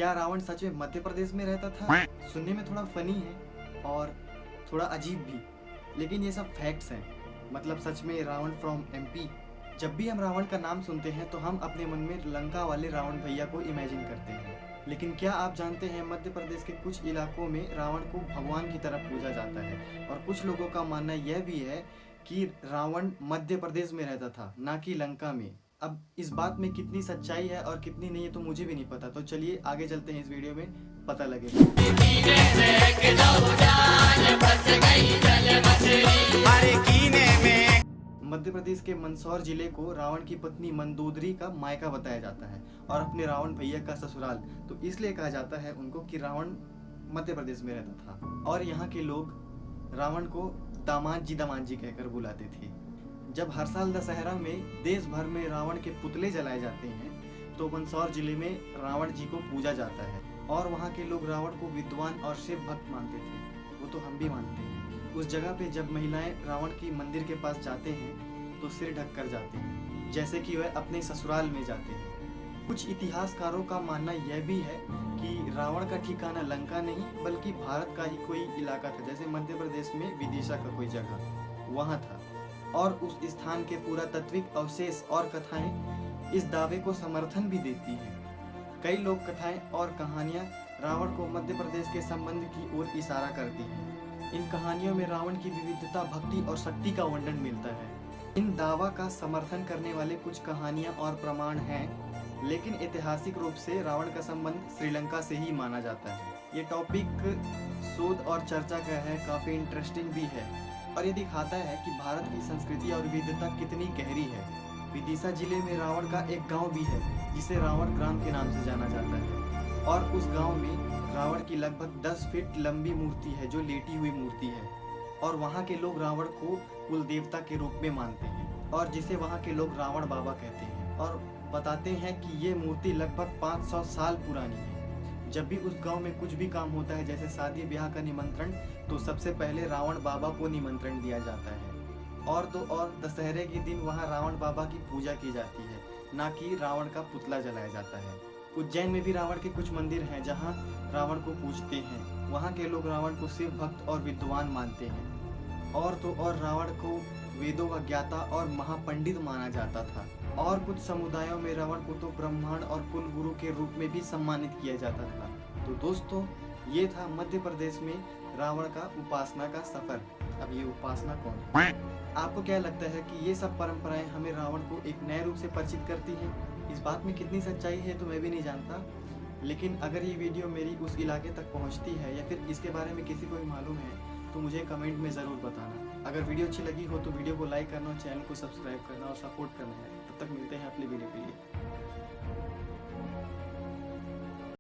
क्या रावण सच में मध्य प्रदेश में रहता था? सुनने में थोड़ा फनी है और थोड़ा अजीब भी, लेकिन ये सब फैक्ट्स हैं। मतलब सच में रावण फ्रॉम एमपी। जब भी हम रावण का नाम सुनते हैं तो हम अपने मन में लंका वाले रावण भैया को इमेजिन करते हैं। लेकिन क्या आप जानते हैं मध्य प्रदेश के कुछ इलाकों में रावण को भगवान की तरह पूजा जाता है, और कुछ लोगों का मानना यह भी है कि रावण मध्य प्रदेश में रहता था, ना कि लंका में। अब इस बात में कितनी सच्चाई है और कितनी नहीं है तो मुझे भी नहीं पता, तो चलिए आगे चलते हैं, इस वीडियो में पता लगेगा। मध्य प्रदेश के मंदसौर जिले को रावण की पत्नी मंदोदरी का मायका बताया जाता है और अपने रावण भैया का ससुराल, तो इसलिए कहा जाता है उनको कि रावण मध्य प्रदेश में रहता था। और यहाँ के लोग रावण को दामाद जी कहकर बुलाते थे। जब हर साल दशहरा में देश भर में रावण के पुतले जलाए जाते हैं तो मंदसौर जिले में रावण जी को पूजा जाता है, और वहाँ के लोग रावण को विद्वान और शिव भक्त मानते थे। वो तो हम भी मानते हैं। उस जगह पे जब महिलाएं रावण की मंदिर के पास जाते हैं तो सिर ढक कर जाते हैं, जैसे कि वह अपने ससुराल में जाते हैं। कुछ इतिहासकारों का मानना यह भी है कि रावण का ठिकाना लंका नहीं बल्कि भारत का ही कोई इलाका था, जैसे मध्य प्रदेश में विदिशा का कोई जगह वहाँ था, और उस स्थान के पुरातात्विक अवशेष और कथाएं इस दावे को समर्थन भी देती हैं। कई लोक कथाएं और कहानियां रावण को मध्य प्रदेश के संबंध की ओर इशारा करती हैं। इन कहानियों में रावण की विविधता, भक्ति और शक्ति का वर्णन मिलता है। इन दावा का समर्थन करने वाले कुछ कहानियां और प्रमाण हैं, लेकिन ऐतिहासिक रूप से रावण का संबंध श्रीलंका से ही माना जाता है। ये टॉपिक शोध और चर्चा का है, काफ़ी इंटरेस्टिंग भी है, और ये दिखाता है कि भारत की संस्कृति और विविधता कितनी गहरी है। विदिशा जिले में रावण का एक गांव भी है जिसे रावण ग्राम के नाम से जाना जाता है, और उस गांव में रावण की लगभग 10 फीट लंबी मूर्ति है जो लेटी हुई मूर्ति है, और वहाँ के लोग रावण को कुल देवता के रूप में मानते हैं, और जिसे वहाँ के लोग रावण बाबा कहते हैं, और बताते हैं कि ये मूर्ति लगभग 500 साल पुरानी है। जब भी उस गांव में कुछ भी काम होता है, जैसे शादी ब्याह का निमंत्रण, तो सबसे पहले रावण बाबा को निमंत्रण दिया जाता है। और तो और दशहरे के दिन वहाँ रावण बाबा की पूजा की जाती है, ना कि रावण का पुतला जलाया जाता है। उज्जैन में भी रावण के कुछ मंदिर हैं जहाँ रावण को पूजते हैं। वहाँ के लोग रावण को शिव भक्त और विद्वान मानते हैं, और तो और रावण को वेदों का ज्ञाता और महापंडित माना जाता था। और कुछ समुदायों में रावण को तो ब्रह्मांड और कुल गुरु के रूप में भी सम्मानित किया जाता था। तो दोस्तों, ये था मध्य प्रदेश में रावण का उपासना का सफर। अब ये उपासना कौन है? आपको क्या लगता है कि ये सब परंपराएं हमें रावण को एक नए रूप से परिचित करती हैं? इस बात में कितनी सच्चाई है तो मैं भी नहीं जानता, लेकिन अगर ये वीडियो मेरी उस इलाके तक पहुंचती है या फिर इसके बारे में किसी को भी मालूम है तो मुझे कमेंट में ज़रूर बताना। अगर वीडियो अच्छी लगी हो तो वीडियो को लाइक करना और चैनल को सब्सक्राइब करना और सपोर्ट करना है। तब तक मिलते हैं अगली वीडियो के लिए।